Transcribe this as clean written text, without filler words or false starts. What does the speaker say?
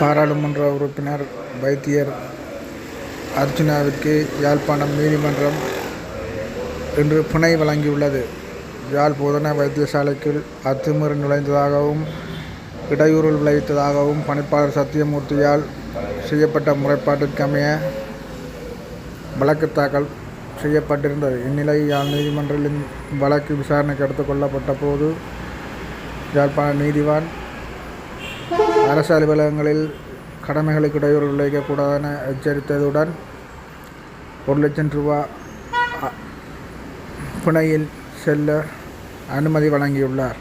பாராளுமன்ற உறுப்பினர் வைத்தியர் அர்ச்சுனாவிற்கு யாழ்ப்பாணம் நீதிமன்றம் இன்று பிணை வழங்கியுள்ளது. யாழ் போதனா வைத்தியசாலைக்குள் அத்துமீறி நுழைந்ததாகவும் இடையூறு விளைவித்ததாகவும் பணிப்பாளர் சத்தியமூர்த்தியால் செய்யப்பட்ட முறைப்பாட்டிற்கமைய வழக்கு தாக்கல் செய்யப்பட்டிருந்தது. இந்நிலையில் யாழ் நீதிமன்றில் வழக்கு விசாரணைக்கு எடுத்துக் கொள்ளப்பட்ட போது யாழ்ப்பாண நீதிவான் அரசு அலுவலகங்களில் கடமைகளுக்கு இடையூறு விளைவிக்கக்கூடாது என எச்சரித்ததுடன் 1,00,000 ரூபாய் பிணையில் செல்ல அனுமதி வழங்கியுள்ளார்.